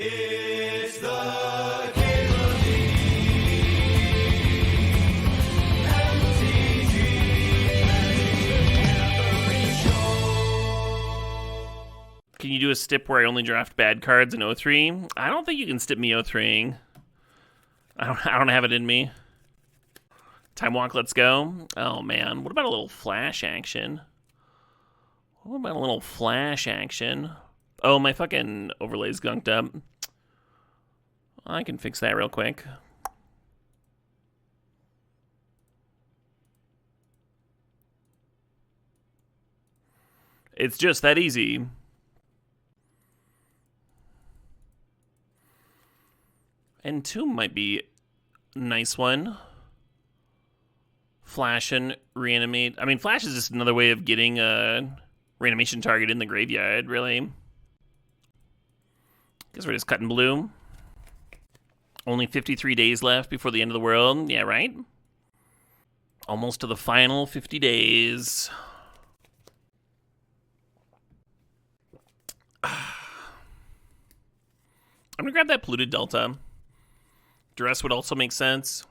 It's the Cable Can you do a stip where I only draft bad cards in 03? I don't think you can stip me 03. I don't have it in me. Time walk, let's go. Oh man, what about a little flash action? What about a little flash action? Oh, my fucking overlay's gunked up. I can fix that real quick. It's just that easy. Entomb might be a nice one. Flash and reanimate. I mean, Flash is just another way of getting a reanimation target in the graveyard, really. Guess we're just cutting blue. Only 53 days left before the end of the world. Yeah, right? Almost to the final 50 days. I'm gonna grab that polluted delta. Duress would also make sense.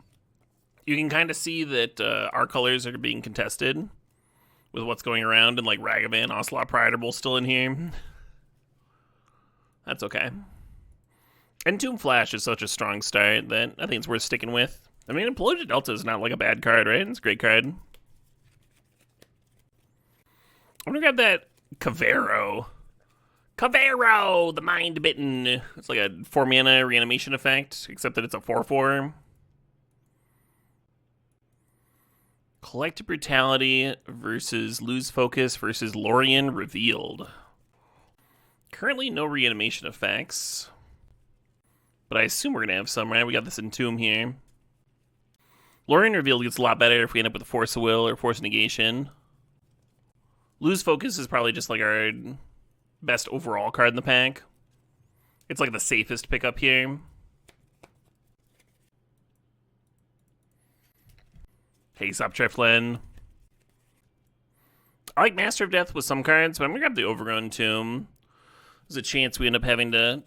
You can kind of see that our colors are being contested with what's going around, and like Ragavan, Ocelot, Prideable still in here. That's okay. Entomb Flash is such a strong start that I think it's worth sticking with. I mean, Polluted Delta is not like a bad card, right? It's a great card. I'm gonna grab that Cavero. Cavero, the Mind Bitten. It's like a 4-mana reanimation effect, except that it's a 4/4. Collective Brutality versus Lose Focus versus Lorien Revealed. Currently no reanimation effects, but I assume we're going to have some, right? We got this Entomb here. Lorien Revealed gets a lot better if we end up with a Force of Will or Force Negation. Lose Focus is probably just like our best overall card in the pack. It's like the safest pickup here. Haste-Up Triflin. I like Master of Death with some cards, but I'm going to grab the Overgrown Tomb. There's a chance we end up having to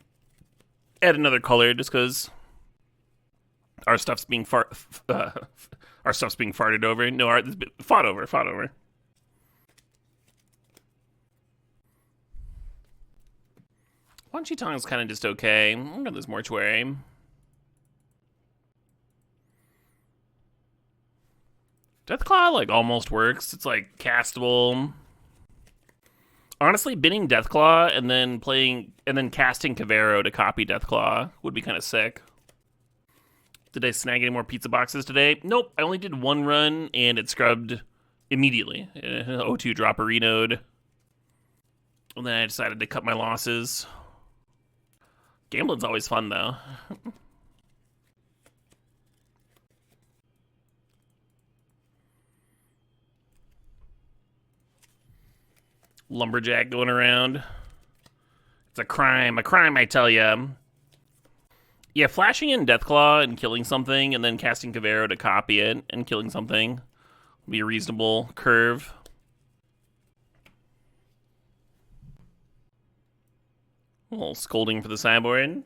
add another color just because our stuff's being farted over. No, fought over. Wan-Chi Tong's kind of just okay. I'm going to this Mortuary. Deathclaw, like, almost works. It's, like, castable. Honestly, binning Deathclaw and then casting Cavero to copy Deathclaw would be kind of sick. Did I snag any more pizza boxes today? Nope, I only did one run, and it scrubbed immediately. O2 drop a renode. And then I decided to cut my losses. Gambling's always fun, though. Lumberjack going around. It's a crime, I tell ya. Yeah, flashing in Deathclaw and killing something, and then casting Cavero to copy it and killing something would be a reasonable curve. A little scolding for the sideboard.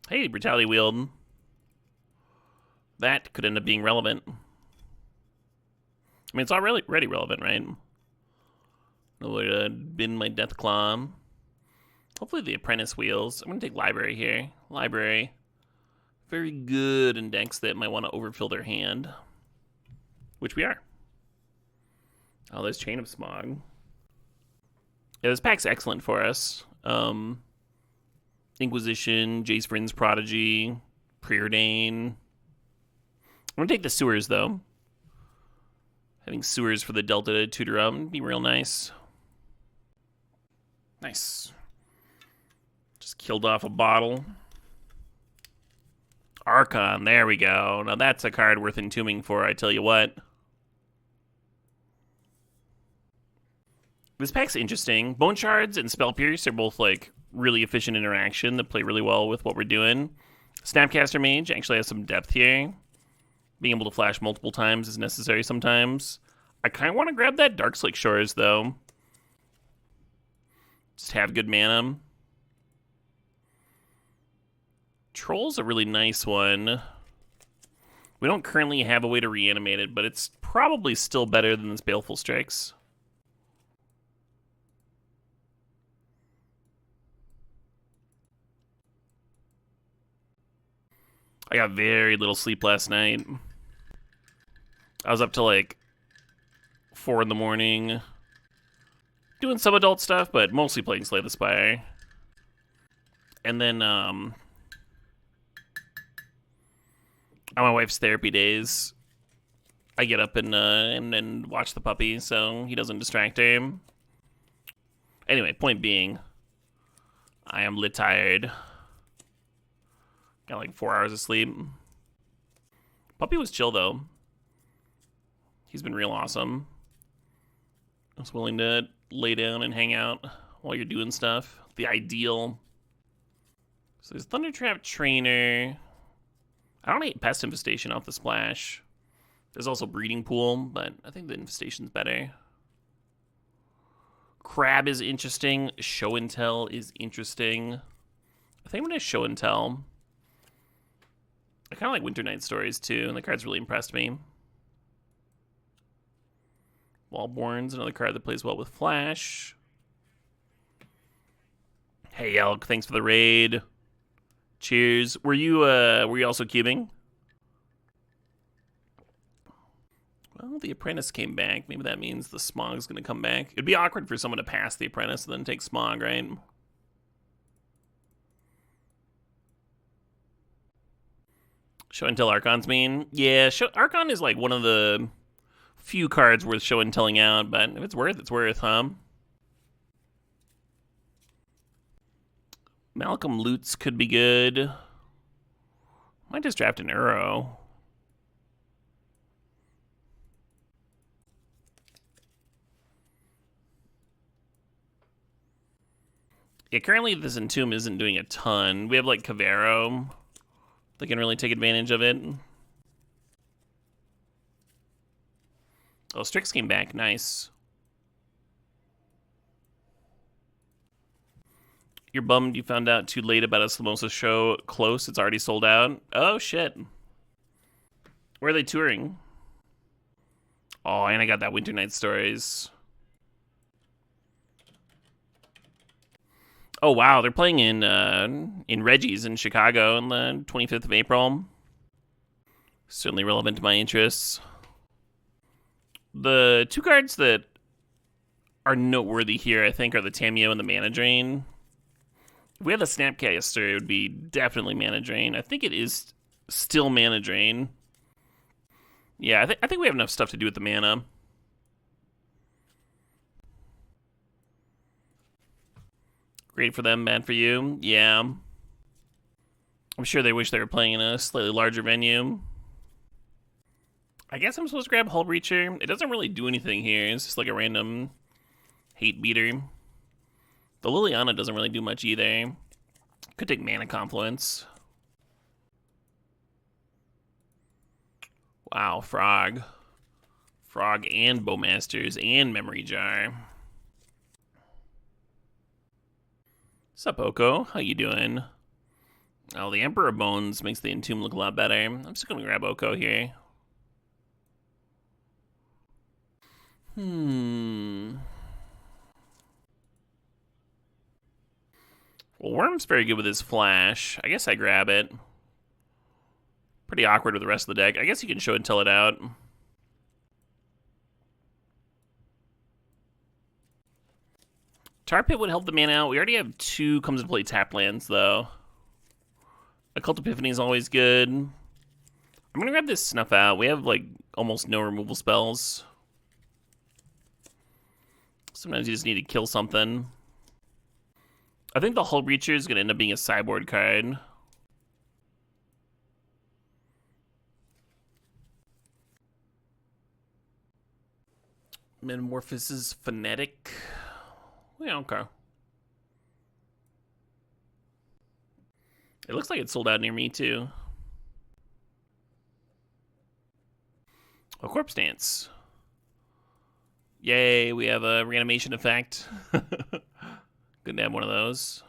Hey, Brutality Wield. That could end up being relevant. I mean, it's already relevant, right? No way to bin my Deathclaw. Hopefully the Apprentice Wheels. I'm going to take Library here. Library. Very good in decks that might want to overfill their hand. Which we are. Oh, there's Chain of Smog. Yeah, this pack's excellent for us. Inquisition, Jace Vryn's Prodigy, Preordain. I'm going to take the Sewers, though. Having Sewers for the Delta to tutor up would be real nice. Nice. Just killed off a bottle. Archon, there we go. Now that's a card worth entombing for, I tell you what. This pack's interesting. Bone Shards and Spell Pierce are both, like, really efficient interaction that play really well with what we're doing. Snapcaster Mage actually has some depth here. Being able to flash multiple times is necessary sometimes. I kind of want to grab that Darkslick Shores, though. Just have good mana. Troll's a really nice one. We don't currently have a way to reanimate it, but it's probably still better than this Baleful Strikes. I got very little sleep last night. I was up till like 4 in the morning. Doing some adult stuff, but mostly playing Slay the Spire. And then, on my wife's therapy days, I get up and watch the puppy so he doesn't distract her. Anyway, point being, I am lit tired. Got like 4 hours of sleep. Puppy was chill though. He's been real awesome. I was willing to lay down and hang out while you're doing stuff. The ideal. So there's Thundertrap Trainer. I don't hate Pest Infestation off the splash. There's also Breeding Pool, but I think the Infestation's better. Crab is interesting. Show and Tell is interesting. I think I'm going to Show and Tell. I kind of like Winter Night Stories too, and the card's really impressed me. Wallborn's another card that plays well with Flash. Hey Elk, thanks for the raid. Cheers. Were you also cubing? Well, the Apprentice came back. Maybe that means the Smog's gonna come back. It'd be awkward for someone to pass the Apprentice and then take Smog, right? Show and Tell Archon's mean. Yeah, Archon is like one of the few cards worth show and telling out, but if it's worth, huh? Malcolm Lutz could be good. Might just draft an Uro. Yeah, currently this Entomb isn't doing a ton. We have like Cavero that can really take advantage of it. Oh, Strix came back. Nice. You're bummed you found out too late about a Slamosa show. Close. It's already sold out. Oh, shit. Where are they touring? Oh, and I got that Winter Night Stories. Oh, wow. They're playing in Reggie's in Chicago on the 25th of April. Certainly relevant to my interests. The 2 cards that are noteworthy here, I think, are the Tamiyo and the Mana Drain. If we had the Snapcaster, it would be definitely Mana Drain. I think it is still Mana Drain. Yeah, I think we have enough stuff to do with the mana. Great for them, bad for you. Yeah. I'm sure they wish they were playing in a slightly larger venue. I guess I'm supposed to grab Hull Breacher. It doesn't really do anything here. It's just like a random hate beater. The Liliana doesn't really do much either. Could take Mana Confluence. Wow, Frog. Frog and Bowmasters and Memory Jar. Sup, Oko? How you doing? Oh, the Emperor Bones makes the Entomb look a lot better. I'm just gonna grab Oko here. Well, Worm's very good with his Flash. I guess I grab it. Pretty awkward with the rest of the deck. I guess you can show and tell it out. Tar Pit would help the mana out. We already have 2 comes into play tap lands, though. Occult Epiphany is always good. I'm gonna grab this Snuff Out. We have, like, almost no removal spells. Sometimes you just need to kill something. I think the Hull Breacher is gonna end up being a sideboard card. Metamorphosis Phonetic. Yeah, okay. It looks like it's sold out near me, too. Oh, Corpse Dance. Yay, we have a reanimation effect. Good to have one of those.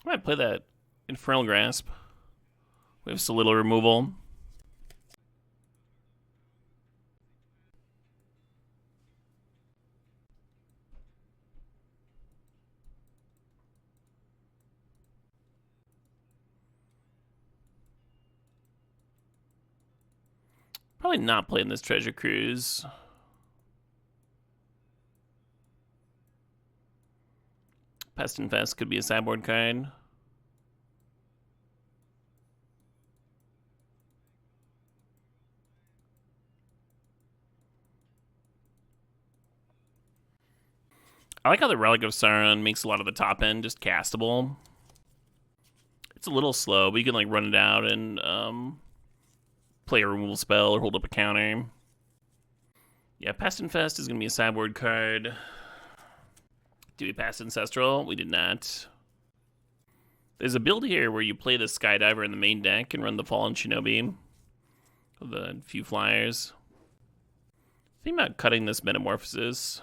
I might play that Infernal Grasp. We have so little removal. Probably not playing this Treasure Cruise. Pest Infest could be a sideboard card. I like how the Relic of Sauron makes a lot of the top end just castable. It's a little slow, but you can like run it out and play a removal spell or hold up a counter. Yeah, Pest Infest is going to be a sideboard card. Do we pass Ancestral? We did not. There's a build here where you play the Skydiver in the main deck and run the Fallen Shinobi with a few flyers. Think about cutting this Metamorphosis.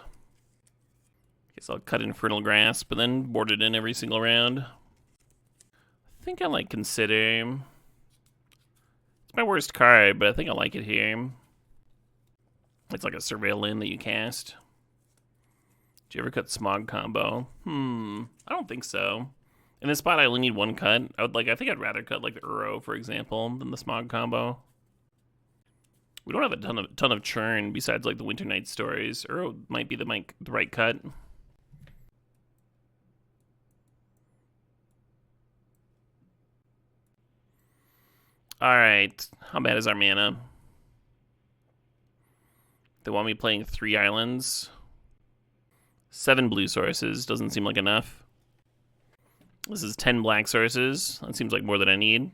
Guess I'll cut Infernal Grasp, but then board it in every single round. I think I like Consider. It's my worst card, but I think I like it here. It's like a Surveil Land that you cast. Did you ever cut Smog combo? I don't think so. In this spot, I only need one cut. I think I'd rather cut like the Uro, for example, than the Smog combo. We don't have a ton of churn besides like the Winter Night stories. Uro might be the right cut. All right, how bad is our mana? They want me playing 3 islands. 7 blue sources, doesn't seem like enough. This is 10 black sources, that seems like more than I need.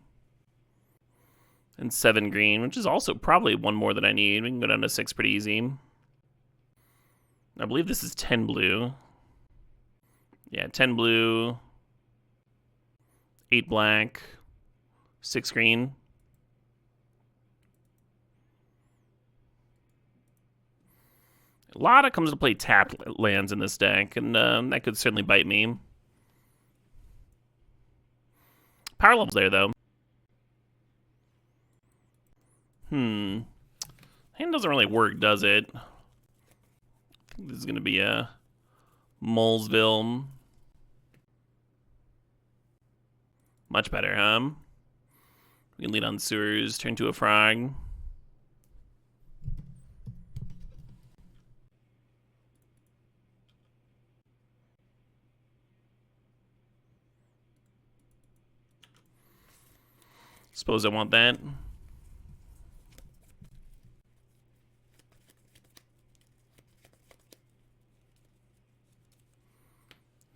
And 7 green, which is also probably one more than I need. We can go down to 6 pretty easy. I believe this is 10 blue. Yeah, 10 blue, 8 black, 6 green. A lot of comes to play tapped lands in this deck, and that could certainly bite me. Power level's there, though. Hand doesn't really work, does it? I think this is going to be a Molesville. Much better, huh? We can lead on Sewers, turn to a Frog. Suppose I want that.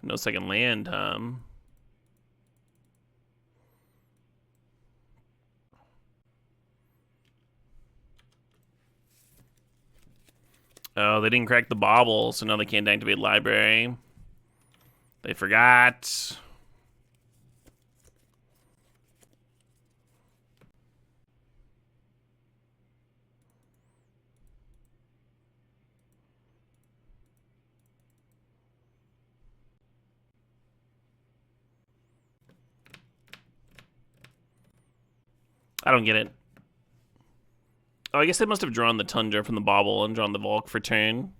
No second land, Oh, they didn't crack the bauble, so now they can't activate library. They forgot. I don't get it. Oh, I guess they must have drawn the Tundra from the bauble and drawn the Volk for turn.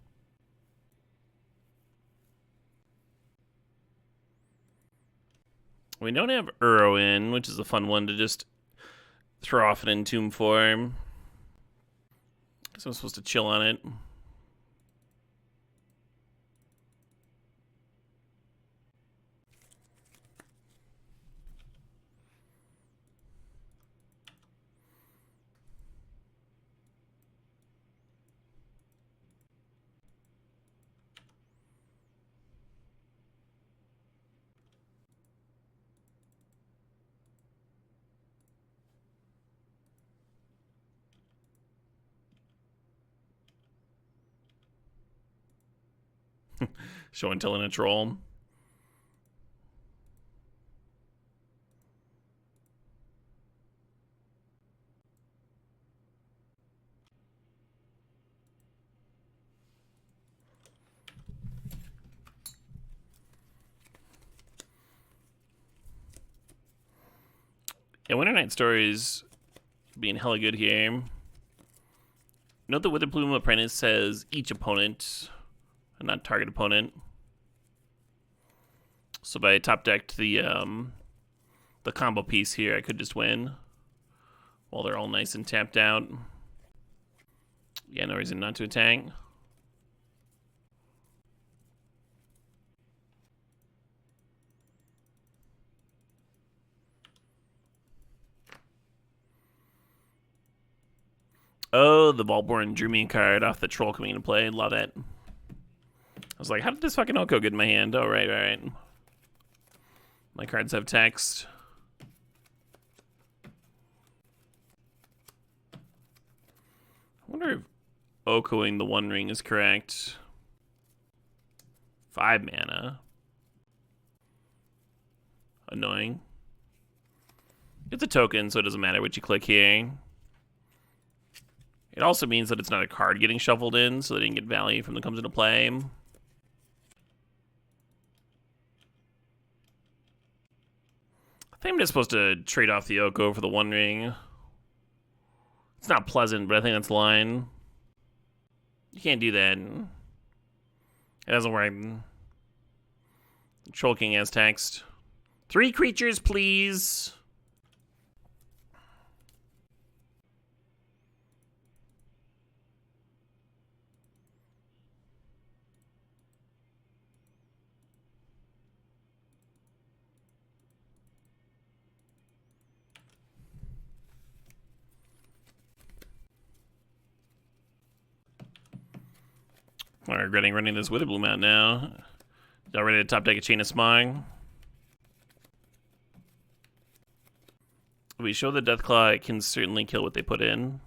We don't have Uro in, which is a fun one to just throw off an Entomb form. So I'm supposed to chill on it. Show and tell in a troll. Yeah, Winter Night Stories being hella good here. Note that Withered Plume Apprentice says each opponent, and not target opponent. So if I top decked the combo piece here, I could just win while they're all nice and tapped out. Yeah, no reason not to attack. Oh, the Ballborn drew me a card off the troll coming into play. Love it. I was like, how did this fucking Oko get in my hand? Oh, right, right. My cards have text. I wonder if Okoing the One Ring is correct. 5 mana. Annoying. It's a token, so it doesn't matter what you click here. It also means that it's not a card getting shuffled in, so they didn't get value from the comes into play. I think I'm just supposed to trade off the Oko for the One Ring. It's not pleasant, but I think that's the line. You can't do that. It doesn't work. Troll King has text. 3 creatures, please. I'm regretting running this Witherbloom out now. Y'all ready to top deck a Chain of Smog? We show the Deathclaw, it can certainly kill what they put in.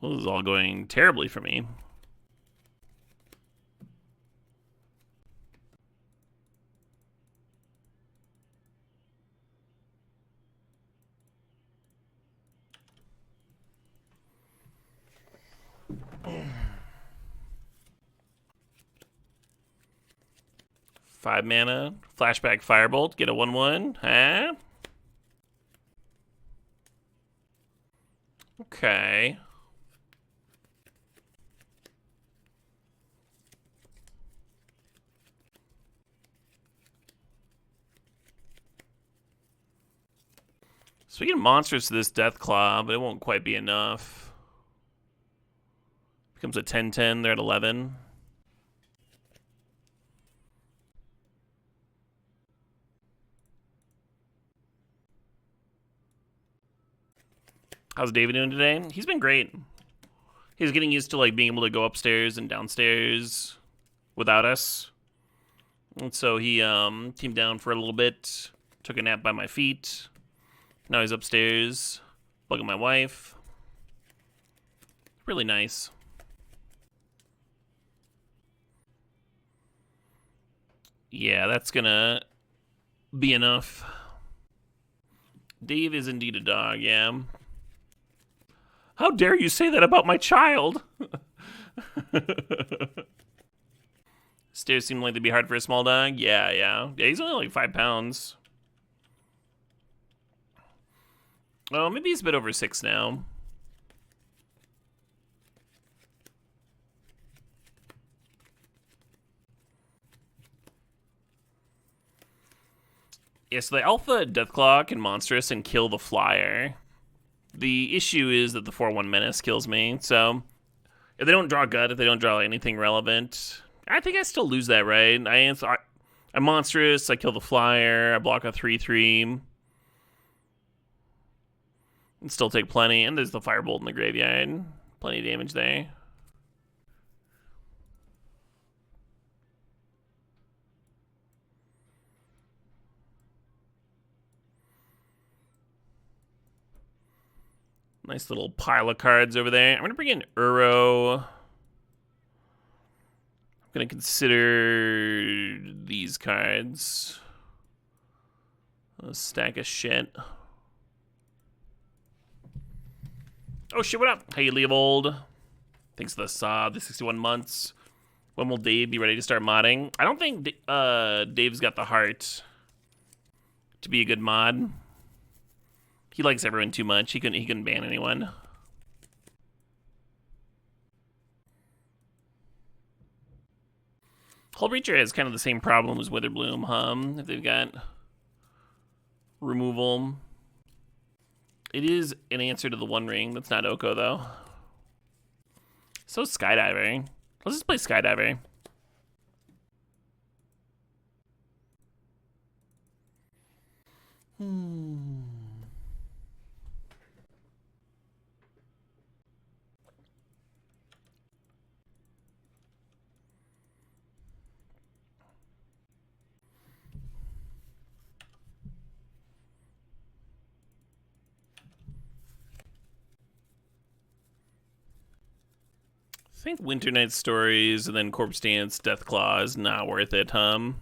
Well, this is all going terribly for me. Five mana, flashback Firebolt, get a 1/1, huh? Okay. So we get monsters to this Deathclaw, but it won't quite be enough. Becomes a 10/10, they're at 11. How's David doing today? He's been great. He's getting used to like being able to go upstairs and downstairs without us. And so he came down for a little bit, took a nap by my feet. Now he's upstairs, bugging my wife. Really nice. Yeah, that's gonna be enough. Dave is indeed a dog, yeah. How dare you say that about my child? Stairs seem like they'd be hard for a small dog. Yeah, yeah. Yeah, he's only like 5 pounds. Oh, maybe he's a bit over 6 now. Yeah, so the alpha Deathclaw can monstrous and kill the flyer. The issue is that the 4/1 menace kills me, so if they don't draw gut, if they don't draw anything relevant, I think I still lose that, right? I'm monstrous, I kill the flyer, I block a 3/3. And still take plenty, and there's the Firebolt in the graveyard. Plenty of damage there. Nice little pile of cards over there. I'm going to bring in Uro. I'm going to consider these cards. A stack of shit. Oh shit, what up? Hey, Leovold. Thanks for the sub, the 61 months. When will Dave be ready to start modding? I don't think Dave's got the heart to be a good mod. He likes everyone too much. He couldn't ban anyone. Hullbreacher has kind of the same problem as Witherbloom, huh? If they've got removal. It is an answer to the One Ring. That's not Oko, though. So Skydiver. Let's just play Skydiver. I think Winter Night Stories and then Corpse Dance, Death Claw is not worth it, A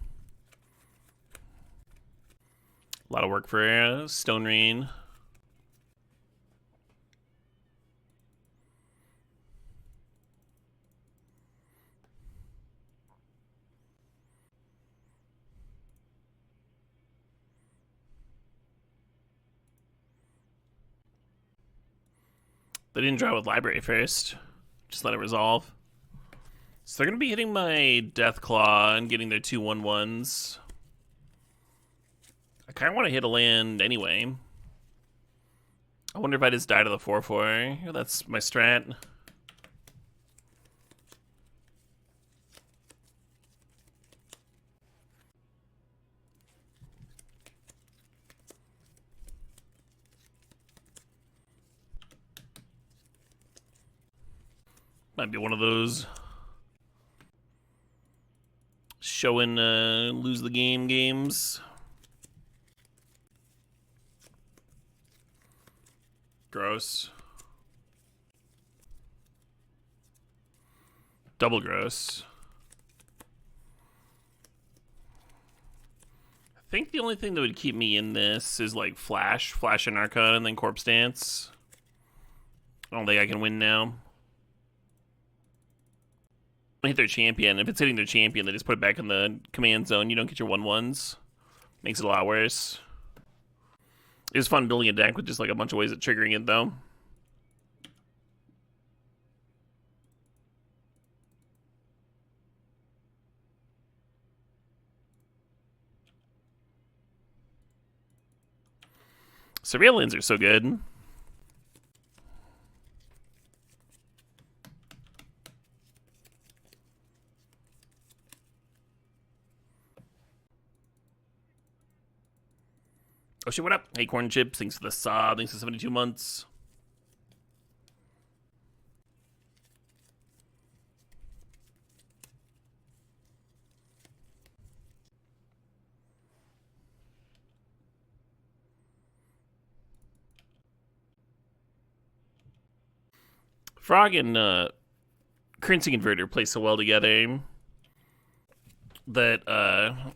lot of work for Stone Rain. They didn't draw with Library first. Just let it resolve. So they're going to be hitting my Death Claw and getting their 2/1/1s. I kind of want to hit a land anyway. I wonder if I just die to the 4/4. That's my strat. Might be one of those show and lose the game games. Gross. Double gross. I think the only thing that would keep me in this is like Flash and Archon, and then Corpse Dance. I don't think I can win now. Hit their champion. If it's hitting their champion, they just put it back in the command zone. You don't get your 1/1s. Makes it a lot worse. It was fun building a deck with just like a bunch of ways of triggering it, though. Surveillance are so good. Oh shit, what up? Hey, Corn Chips, thanks for the sub, thanks for 72 months. Frog and Currency Converter play so well together that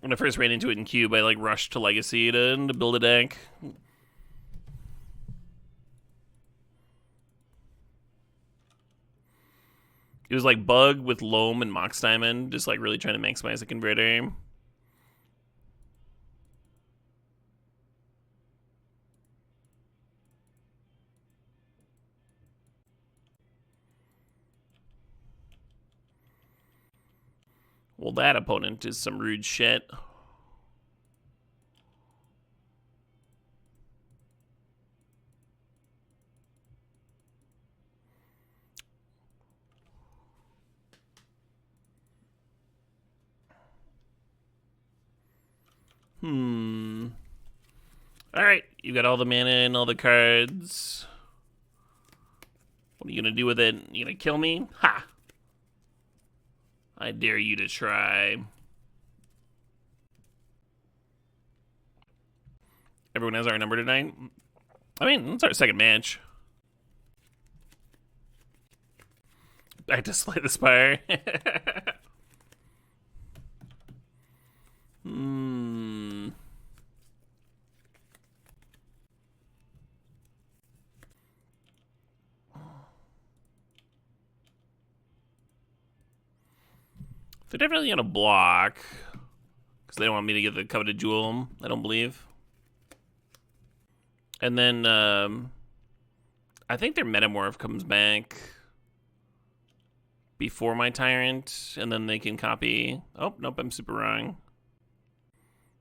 when I first ran into it in Cube, I like rushed to Legacy to build a deck. It was like Bug with Loam and Mox Diamond, just like really trying to maximize the converter. Well, that opponent is some rude shit. Alright, you got all the mana and all the cards. What are you gonna do with it? You gonna kill me? Ha! I dare you to try. Everyone has our number tonight? I mean, it's our second match. Back to Slay the Spire. Hmm. They're definitely gonna block because they don't want me to get the coveted jewel. I don't believe. And then I think their Metamorph comes back before my Tyrant, and then they can copy. Oh, nope, I'm super wrong.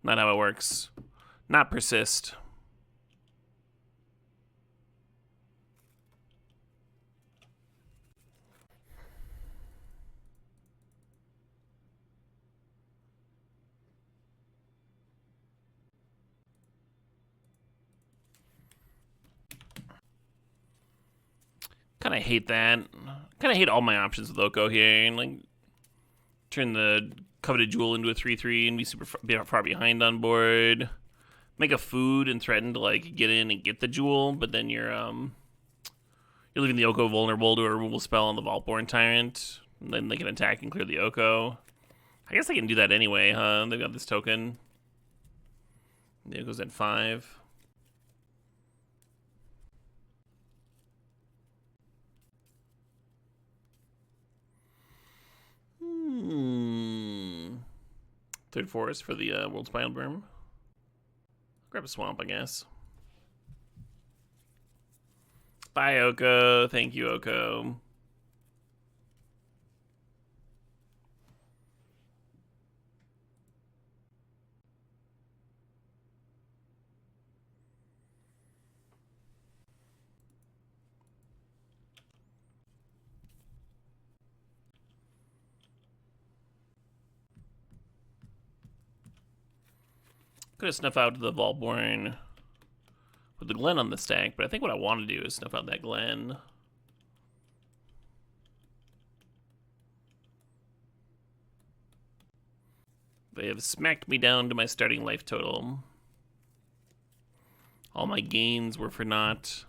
Not how it works. Not persist. Kind of hate that. Kind of hate all my options with Oko here. And like, turn the coveted jewel into a 3/3 and be super far behind on board. Make a food and threaten to like get in and get the jewel, but then you're leaving the Oko vulnerable to a removal spell on the Vaultborn Tyrant. And then they can attack and clear the Oko. I guess they can do that anyway, huh? They've got this token. The Oko's at 5. Third forest for the World's Wild Worm. Grab a swamp, I guess. Bye, Oko. Thank you, Oko. Could have snuffed out the Vaultborn with the Glen on the stack, but I think what I want to do is snuff out that Glen. They have smacked me down to my starting life total. All my gains were for naught.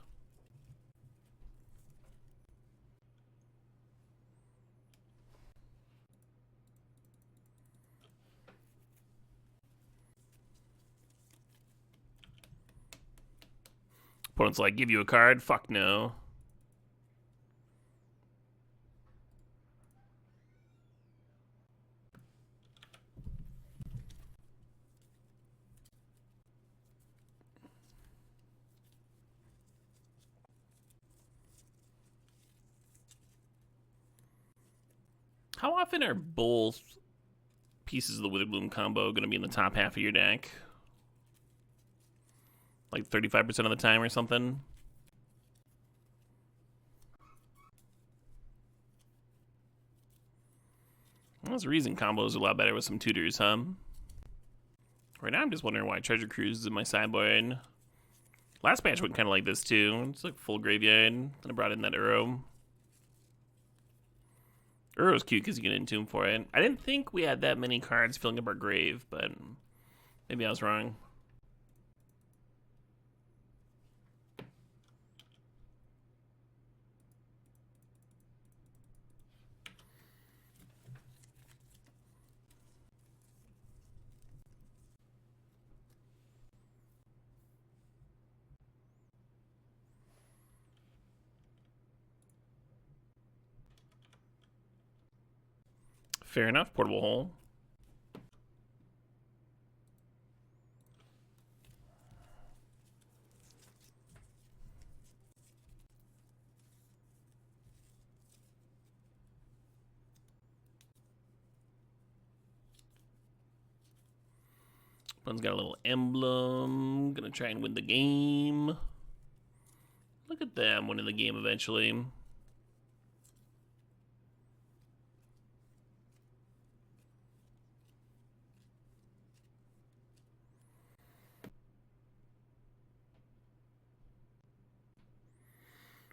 Opponent's like, give you a card? Fuck no. How often are both pieces of the Witherbloom combo going to be in the top half of your deck? Like 35% of the time or something? Well, there's a reason combos are a lot better with some tutors, huh? Right now I'm just wondering why Treasure Cruise is in my sideboard. Last match went kind of like this too. It's like full graveyard. Then I brought in that Uro. Uro's cute because you get Entomb for it. I didn't think we had that many cards filling up our grave, but maybe I was wrong. Fair enough, Portable Hole. One's got a little emblem. Gonna try and win the game. Look at them winning the game eventually.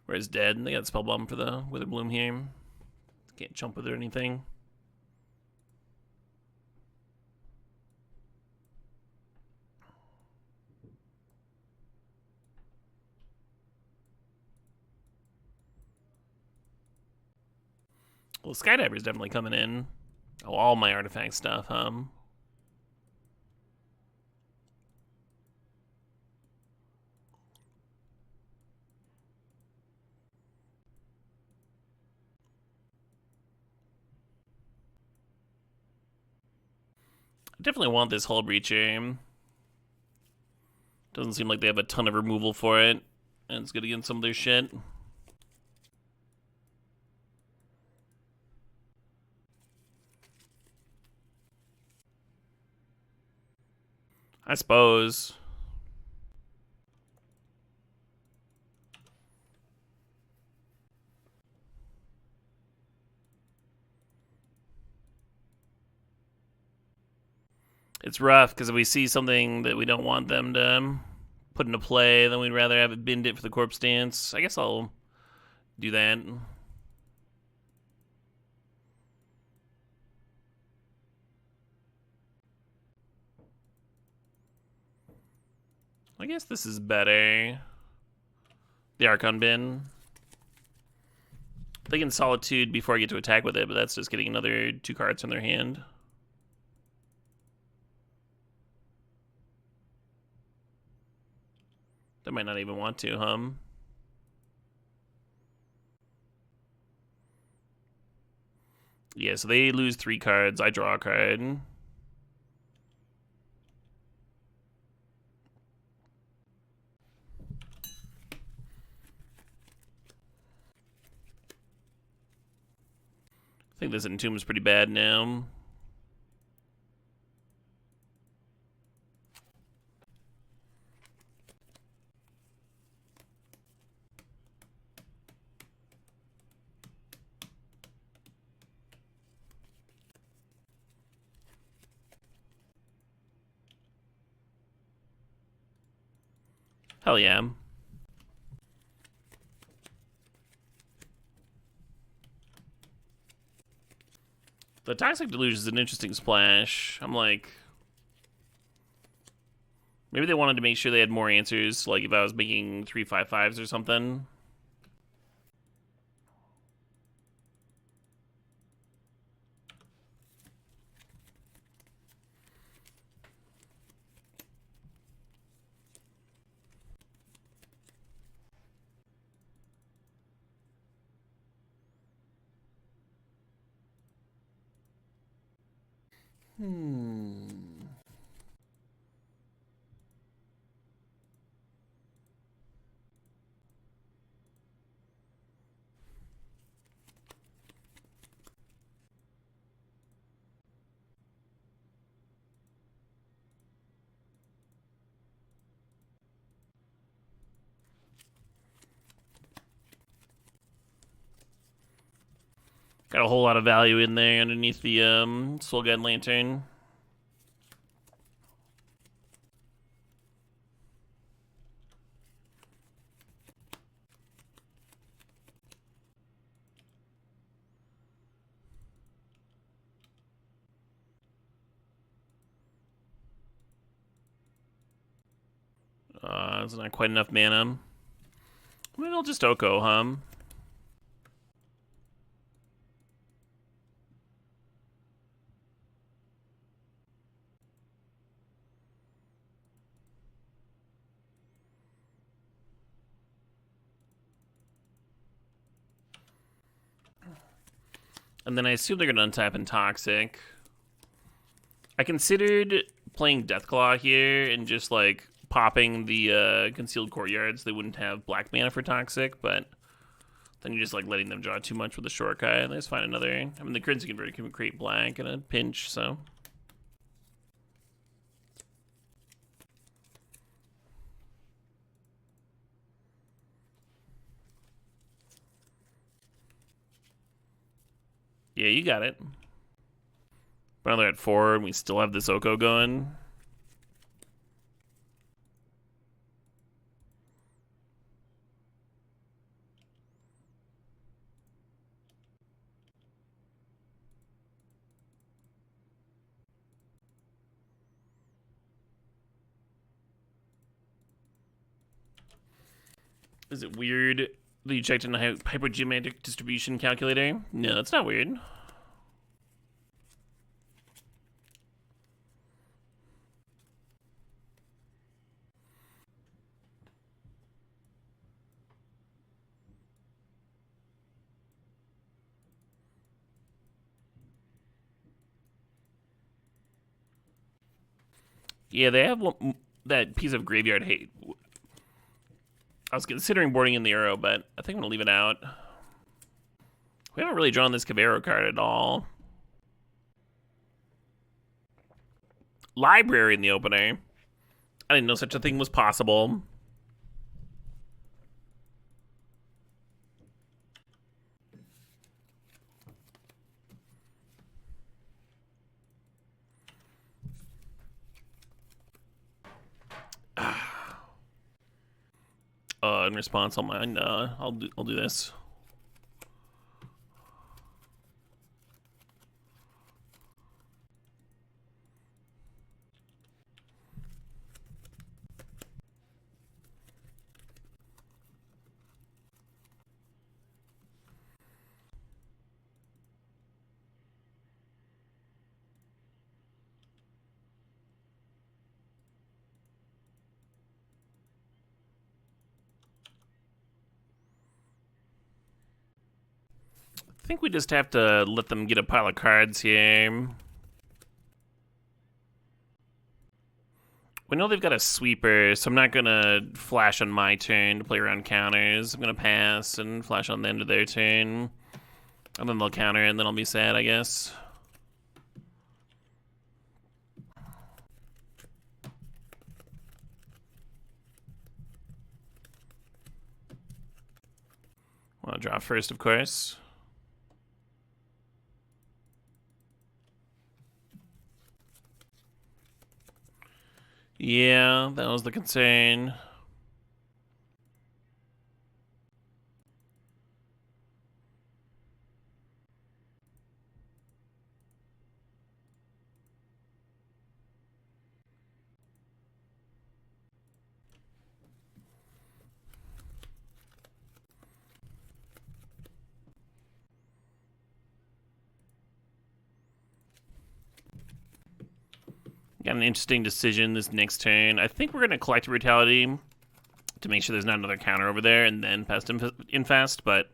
Whereas dead, they got Spellbomb for the Witherbloom here. Can't jump with it or anything. Well, Skydiver's definitely coming in. Oh, all my artifact stuff, I definitely want this Hull Breacher. Doesn't seem like they have a ton of removal for it, and it's good against some of their shit. I suppose. It's rough, because if we see something that we don't want them to put into play, then we'd rather have it binned it for the corpse dance. I guess I'll do that. I guess this is better. The Archon bin. They can Solitude before I get to attack with it, but that's just getting another 2 cards from their hand. They might not even want to, Yeah, so they lose 3 cards. I draw a card. I think this Entomb is pretty bad now. Hell yeah. The Toxic Deluge is an interesting splash. I'm like, maybe they wanted to make sure they had more answers, like if I was making 3/5/5s or something. Got a whole lot of value in there underneath the Soul Guide Lantern. It's not quite enough mana. I mean, I'll just Oko, And then I assume they're going to untap and Toxic. I considered playing Deathclaw here and just, like, popping the Concealed Courtyards. They wouldn't have black mana for Toxic, but then you're just, like, letting them draw too much with a short guy. And they just find another. I mean, the Crimson Converter can create black in a pinch, so. Yeah, you got it. But now they're at 4, and we still have this Oko going. Is it weird You checked in a hypergeometric distribution calculator? No, that's not weird. Yeah, they have that piece of graveyard hate. I was considering boarding in the Euro, but I think I'm gonna leave it out. We haven't really drawn this Cabero card at all. Library in the opener. I didn't know such a thing was possible. In response, I'll mind. I'll do this. I think we just have to let them get a pile of cards here. We know they've got a sweeper, so I'm not gonna flash on my turn to play around counters. I'm gonna pass and flash on the end of their turn. And then they'll counter, and then I'll be sad, I guess. I'll draw first, of course. Yeah, that was the concern. Got an interesting decision this next turn. I think we're going to collect Brutality to make sure there's not another counter over there and then pass in fast, but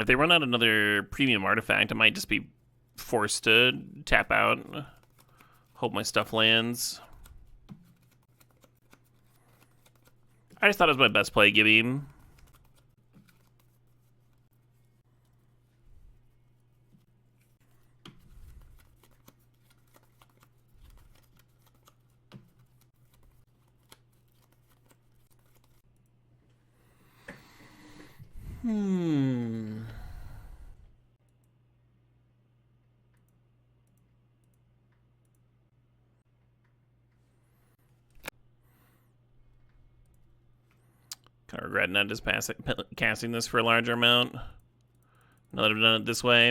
if they run out another premium artifact, I might just be forced to tap out. Hope my stuff lands. I just thought it was my best play, Gibby. Kind of regret not just casting this for a larger amount. Now that I've done it this way.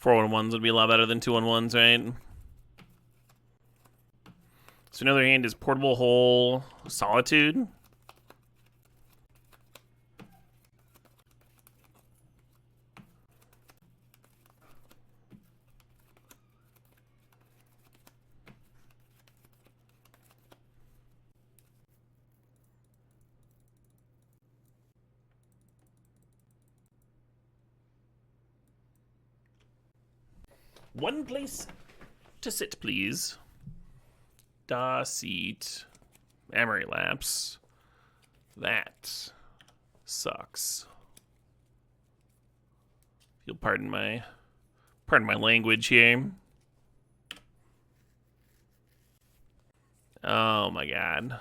4-1-1s would be a lot better than 2-1-1s, right? So another hand is Portable Hole, Solitude. One place to sit, please. Da seat. Memory lapse. That sucks. You'll pardon my language here. Oh my god.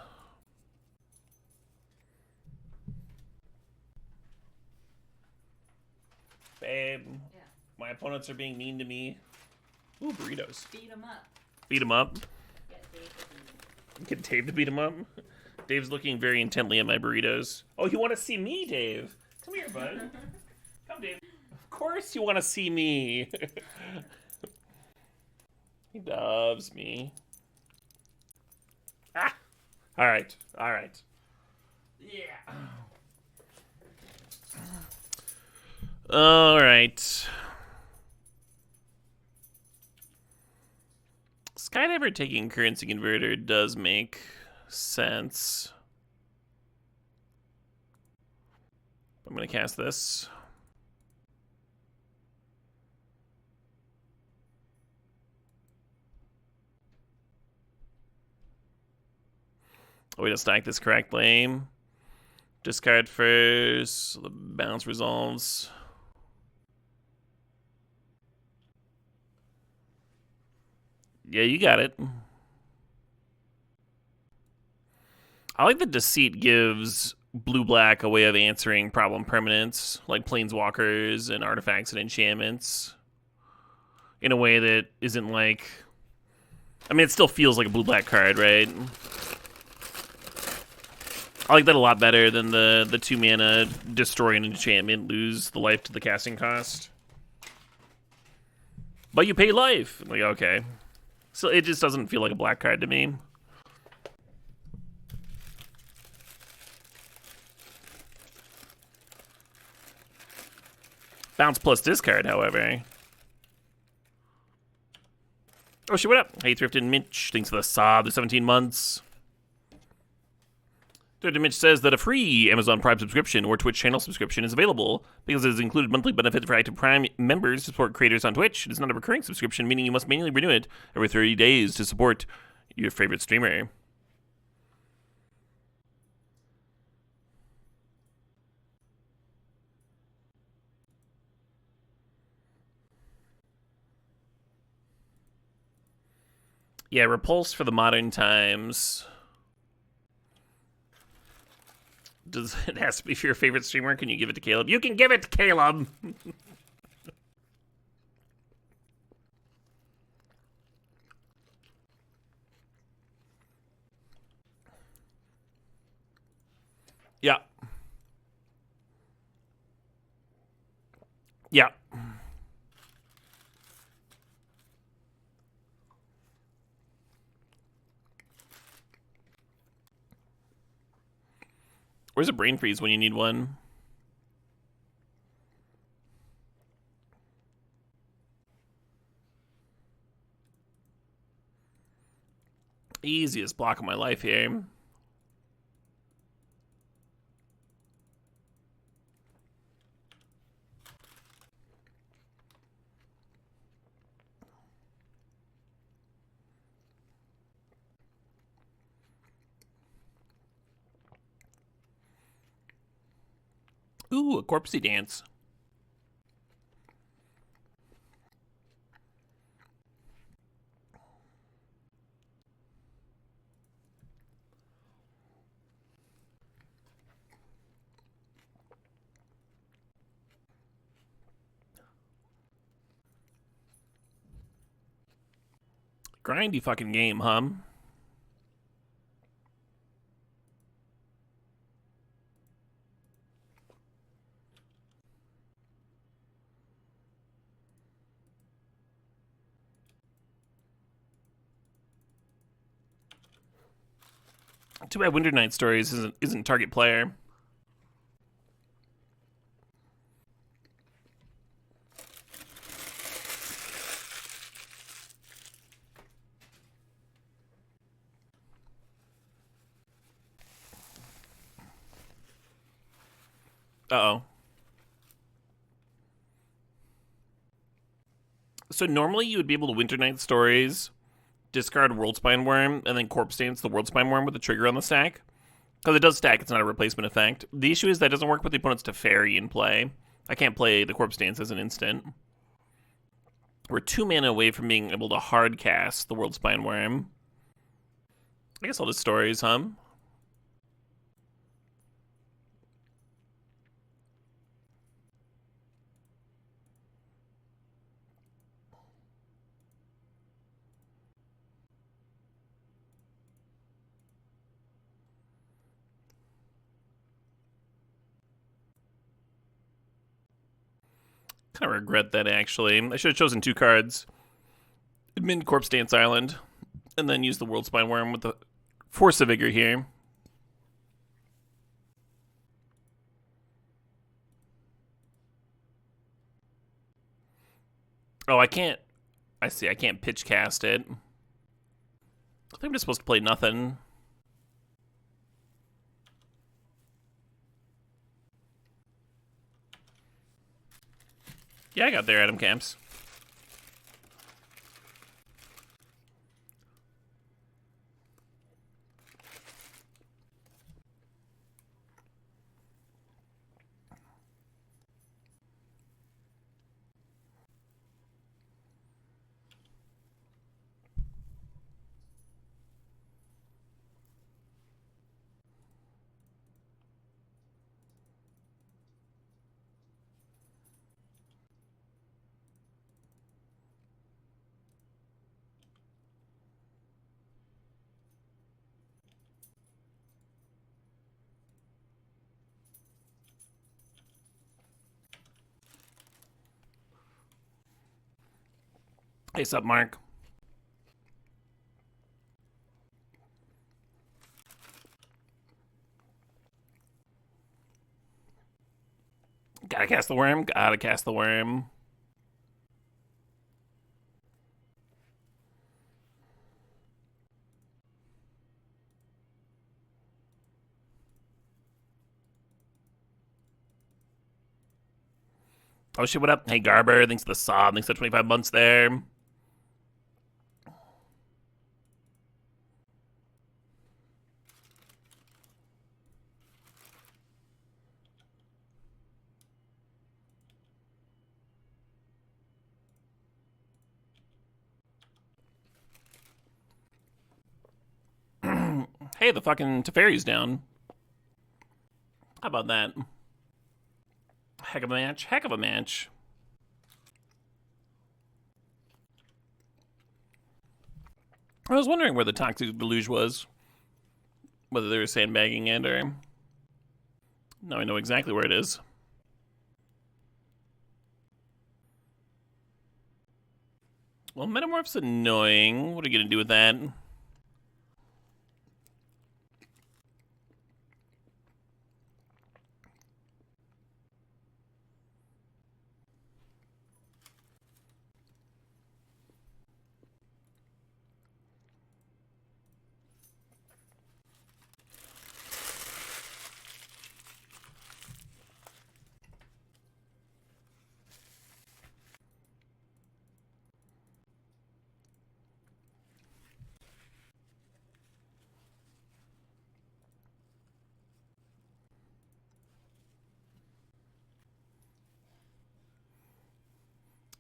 Babe, yeah. My opponents are being mean to me. Ooh, burritos. Beat him up. Beat him up? Get Get Dave Dave to beat him. to beat him up? Dave's looking very intently at my burritos. Oh, you want to see me, Dave? Come here, bud. Come, Dave. Of course you want to see me. He loves me. All right. All right. Yeah. All right. Skydiver taking currency converter does make sense. I'm going to cast this. Way to stack this correctly. Discard first. The bounce resolves. Yeah, you got it. I like that Deceit gives blue-black a way of answering problem permanents, like planeswalkers and artifacts and enchantments, in a way that isn't like... I mean, it still feels like a blue-black card, right? I like that a lot better than the 2-mana destroy an enchantment, lose the life to the casting cost. But you pay life. I'm like, okay. So it just doesn't feel like a black card to me. Bounce plus discard, however. Oh shit, what up? Hey, Thrifted Mitch. Thanks for the sob, the 17 months. Thrifted Mitch says that a free Amazon Prime subscription or Twitch channel subscription is available because it has included monthly benefits for active Prime members to support creators on Twitch. It is not a recurring subscription, meaning you must manually renew it every 30 days to support your favorite streamer. Yeah, Repulse for the modern times. Does it has to be for your favorite streamer? Can you give it to Caleb? You can give it to Caleb! Yeah. Yeah. Where's a brain freeze when you need one? Easiest block of my life here. Ooh, a corpsey dance. Grindy fucking game, huh? Too bad Winter Night Stories isn't target player. Uh-oh. So normally you would be able to Winter Night Stories, discard Worldspine Worm, and then Corpse Dance the Worldspine Worm with the trigger on the stack. Because it does stack, it's not a replacement effect. The issue is that doesn't work with the opponent's Teferi in play. I can't play the Corpse Dance as an instant. We're 2 mana away from being able to hard cast the Worldspine Worm. I guess I'll just Stories, huh? Kind of regret that, actually. I should have chosen 2 cards. Admin Corpse Dance Island, and then use the Worldspine Worm with the Force of Vigor here. Oh, I can't. I see. I can't pitch cast it. I think I'm just supposed to play nothing. Yeah, I got there, Adam Camps. Hey, sup, Mark? Gotta cast the worm. Gotta cast the worm. Oh shit, what up? Hey, Garber. Thanks for the sub. Thanks for 25 months there. Hey, the fucking Teferi's down. How about that? Heck of a match. Heck of a match. I was wondering where the Toxic Deluge was. Whether they were sandbagging it or... Now I know exactly where it is. Well, Metamorph's annoying. What are you gonna do with that?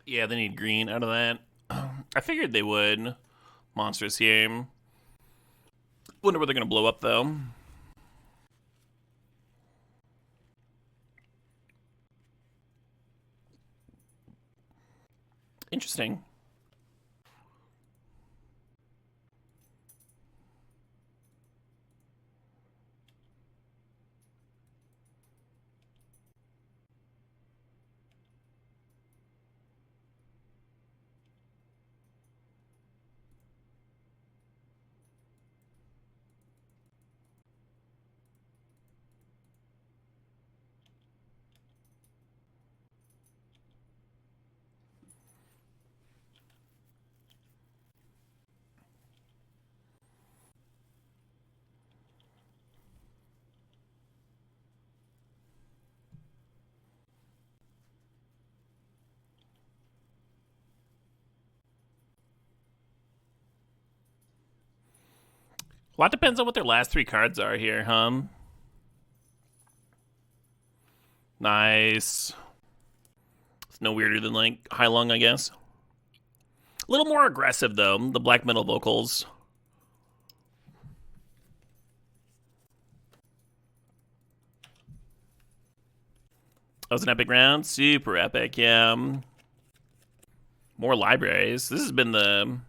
Yeah, they need green out of that. I figured they would. Monstrous here. Wonder where they're gonna blow up though. Interesting. A lot depends on what their last 3 cards are here, huh? Nice. It's no weirder than, like, High Lung, I guess. A little more aggressive, though, the black metal vocals. That was an epic round. Super epic, yeah. More libraries. This has been the...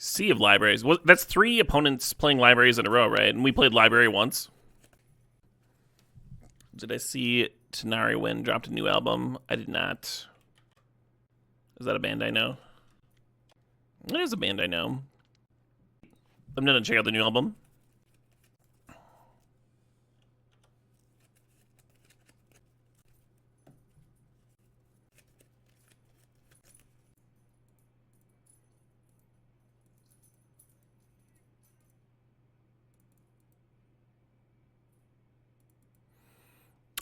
sea of libraries. Well, that's 3 opponents playing libraries in a row, right? And we played library once. Did I see Tanari Win dropped a new album? I did not. Is that a band I know? It is a band I know. I'm gonna check out the new album.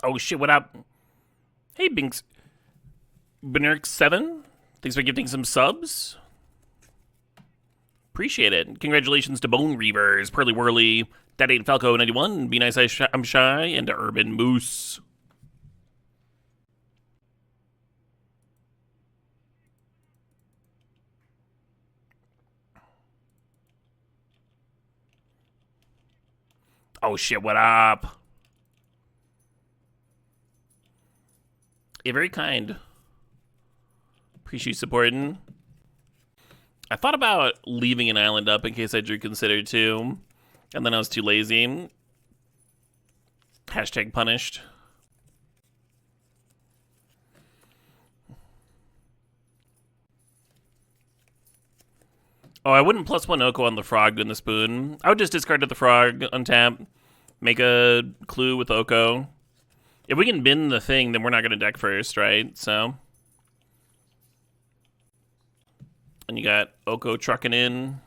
Oh shit, what up? Hey, Binks. Benirk7, thanks for gifting some subs. Appreciate it. Congratulations to Bone Reavers, Pearly Whirly, Daddy Falco 91, Be Nice I'm Shy, and to Urban Moose. Oh shit, what up? You're very kind. Appreciate you supporting. I thought about leaving an island up in case I drew considered too, and then I was too lazy. Hashtag punished. Oh, I wouldn't +1 Oko on the frog in the spoon. I would just discard the frog, untap, make a clue with Oko. If we can bin the thing, then we're not going to deck first, right? So. And you got Oko trucking in.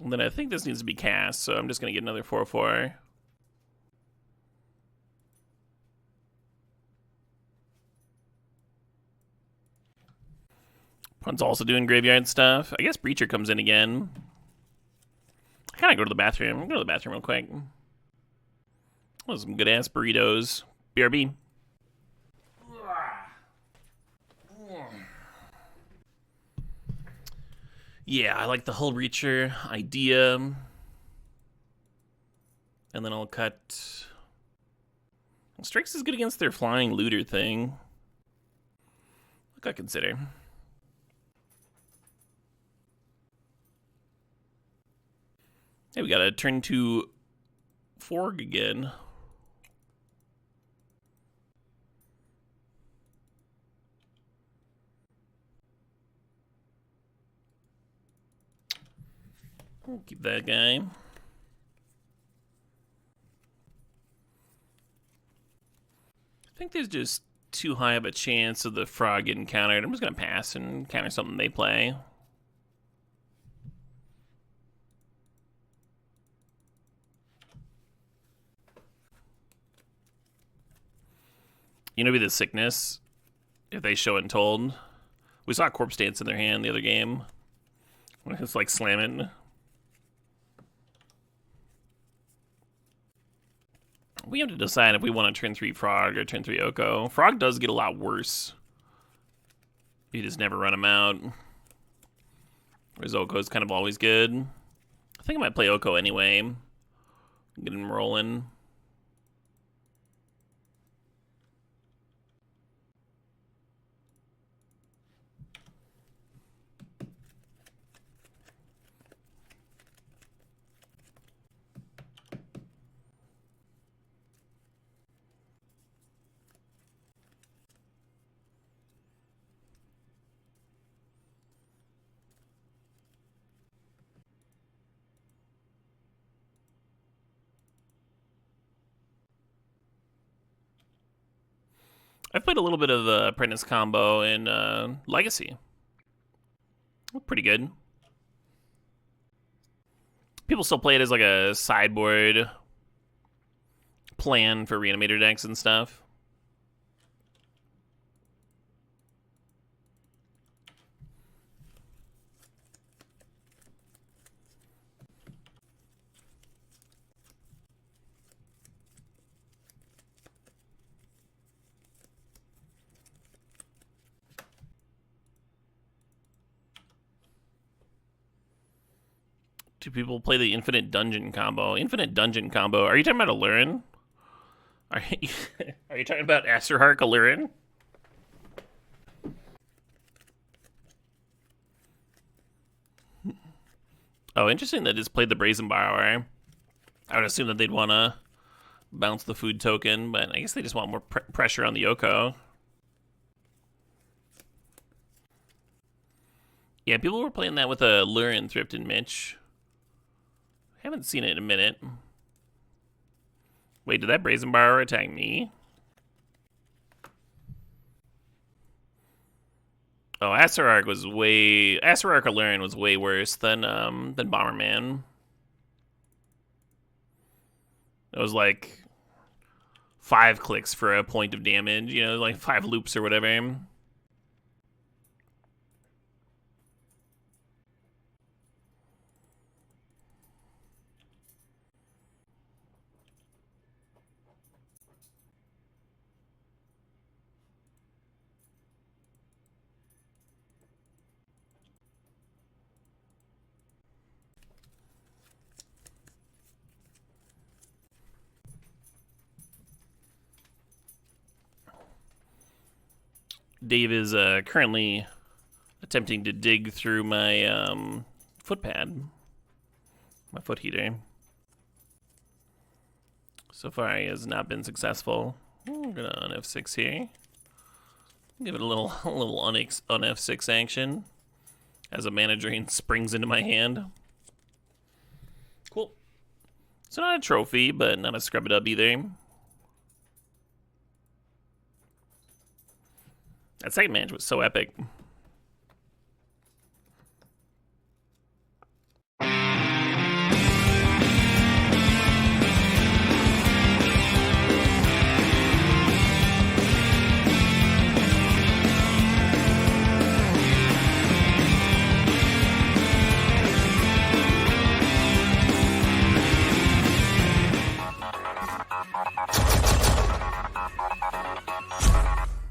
And then I think this needs to be cast, so I'm just going to get another 4/4. Pun's also doing graveyard stuff. I guess Breacher comes in again. I kind of go to the bathroom. I'll go to the bathroom real quick. Those some good-ass burritos. BRB. Yeah, I like the Hull Breacher idea. And then I'll cut... Well, Strix is good against their flying looter thing. Look, I consider. Hey, we gotta turn to Forg again. We'll keep that guy. I think there's just too high of a chance of the frog getting countered. I'm just gonna pass and counter something they play. You know, be the sickness if they show Untold. We saw Corpse Dance in their hand the other game. It's like slamming. We have to decide if we want to turn 3 Frog or turn 3 Oko. Frog does get a lot worse. You just never run him out. Whereas Oko is kind of always good. I think I might play Oko anyway. Get him rolling. I've played a little bit of the Apprentice combo in Legacy. Pretty good. People still play it as like a sideboard plan for Reanimator decks and stuff. Do people play the Infinite Dungeon combo? Infinite Dungeon combo. Are you talking about Allurin? Are you talking about Asterhark Allurin? Oh, interesting that it's played the Brazen Borrower. I would assume that they'd want to bounce the food token, but I guess they just want more pressure on the Yoko. Yeah, people were playing that with a Lurin Thrift and Mitch. Haven't seen it in a minute. Wait, did that Brazen Borrower attack me? Oh, Acerarch Lurin was way worse than Bomberman. It was like 5 clicks for a point of damage, you know, like 5 loops or whatever. Dave is currently attempting to dig through my footpad, my foot heater. So far, he has not been successful. I'm gonna on F6 here. Give it a little on F6 action as a mana drain springs into my hand. Cool. So not a trophy, but not a scrub it up either. That second match was so epic.